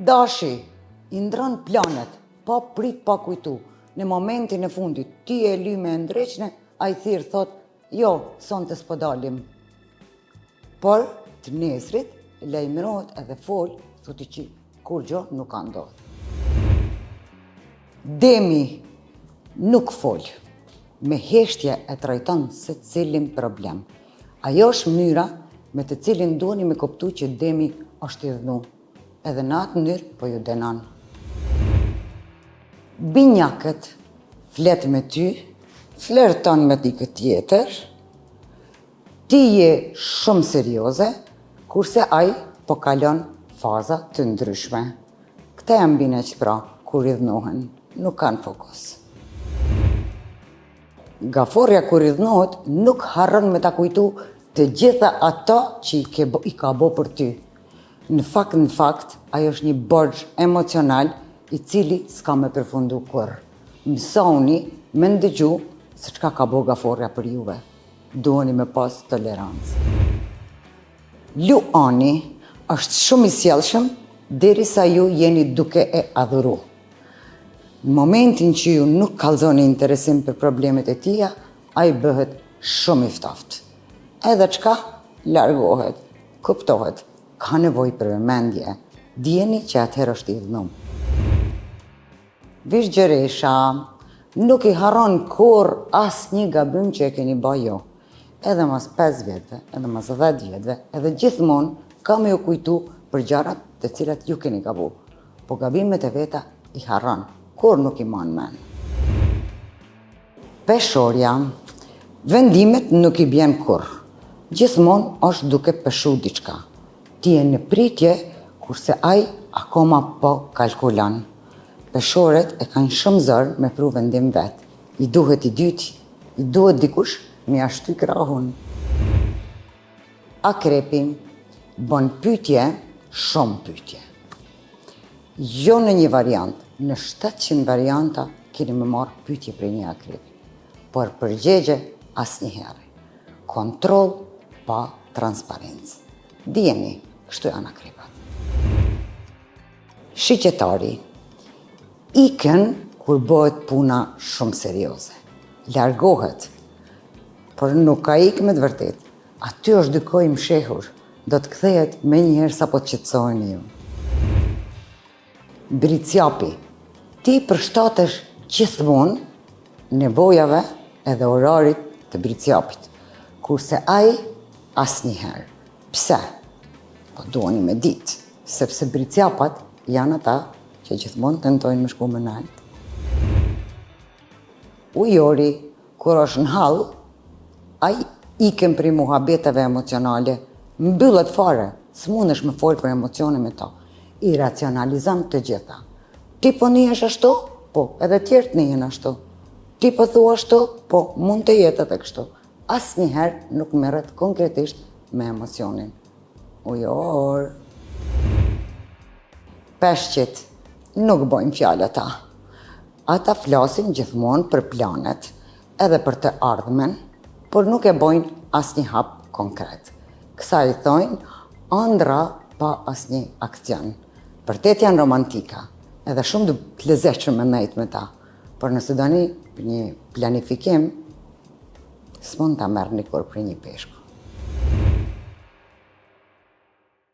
Dashi i ndron planet, pa prit, pa kujtu. Në momentin e fundit, ti e ly me ndreqne, a i thirë thot, jo, sonte s'po dalim. Por, të nesrit, lajmërohet edhe fol, thoti që kur gjo nuk ka ndodhë. Demi nuk fol, me heshtje e trajton se cilin problem. Ajo është mënyra me të cilin duheni me kuptu që demi është i dhënu. Edhe në atë mënyrë po ju denon. Binjakët flet me ty, flerton me dikë tjetër, ti je shumë serioze, kurse ai po kalon faza të ndryshme. Këta janë binaqë pra, kur i dhënohen, nuk kanë fokus. Gaforja kur i dhënohet, nuk harron me ta kujtu të gjitha ato që i ka bo për ty. Në fakt, ajo është një borxh emocional i cili s'ka me përfundu kur. Mësoni me ndëgju se çka ka bo gaforja për juve. Duheni me pas tolerancë. Luani është shumë i sjellshëm derisa ju jeni duke e adhuru. Në momentin që ju nuk kallzoni interesim për problemet e tia, ai bëhet shumë i ftoftë. Edhe çka largohet, kuptohet, ka nevojë për vëmendje, dijeni që atëherë është i dhënuar. Vizhgjeresha, nuk i harron kur asnjë gabim që e keni bërë jo. Edhe mas 5 vjetëve, edhe mas 10 vjetëve, edhe gjithmonë ka me ju kujtu për gjarat të cilat ju keni gabu. Po gabimet e veta i harron, kur nuk i man men. Peshorja, vendimet nuk i bjen kur. Gjithmonë është duke peshu diçka. Ti e në pritje, kurse ai akoma po kalkulon. Peshoret e kanë shumë zërë me pru vendim vetë. I duhet i dyti, i duhet dikush me ashtu krahun. Akrepi bën pyetje, shumë pyetje. Jo në një variant, në 700 varianta keni me marrë pyetje për një akrepi. Por përgjegje asnjëherë. Kontroll pa transparencë. Dijeni, kështu janë akrepat. Shiqetari ikën kur bëhet puna shumë serioze. Largohet, por nuk ka ikë me të vërtet. Aty është dykoj më shehur, do të kthehet me njëherë sa po të qetësoheni ju. Bricjapi, ti përshtatesh gjithmonë nevojave edhe orarit të bricjapit, kurse ai asnjëherë. Pse? Po duheni me ditë, sepse bricjapat janë ata që gjithmonë tentojnë me shku më nalt. Ujori, kur është në hall, ai ikën prej muhabeteve emocionale, mbyllet fare, s'mundesh me folë për emocione me ta. I racionalizon të gjitha. Ti po nihesh ashtu? Po, edhe tjerët nihen ashtu. Ti po thua ashtu? Po, mund të jetë edhe kështu. Asnjëherë nuk merret konkretisht me emocionin. Ujor. Peshqit nuk bojnë fjalë ata. Ata flasin gjithmonë për planet, edhe për të ardhmen, por nuk e bojnë asnjë hap konkret. Kësa i thojnë, ëndra pa asnjë aksion. Vërtet janë romantika, edhe shumë të lezetshëm me nejt me ta, por nëse doni një planifikim, s'mund ta merrni kur për një peshku.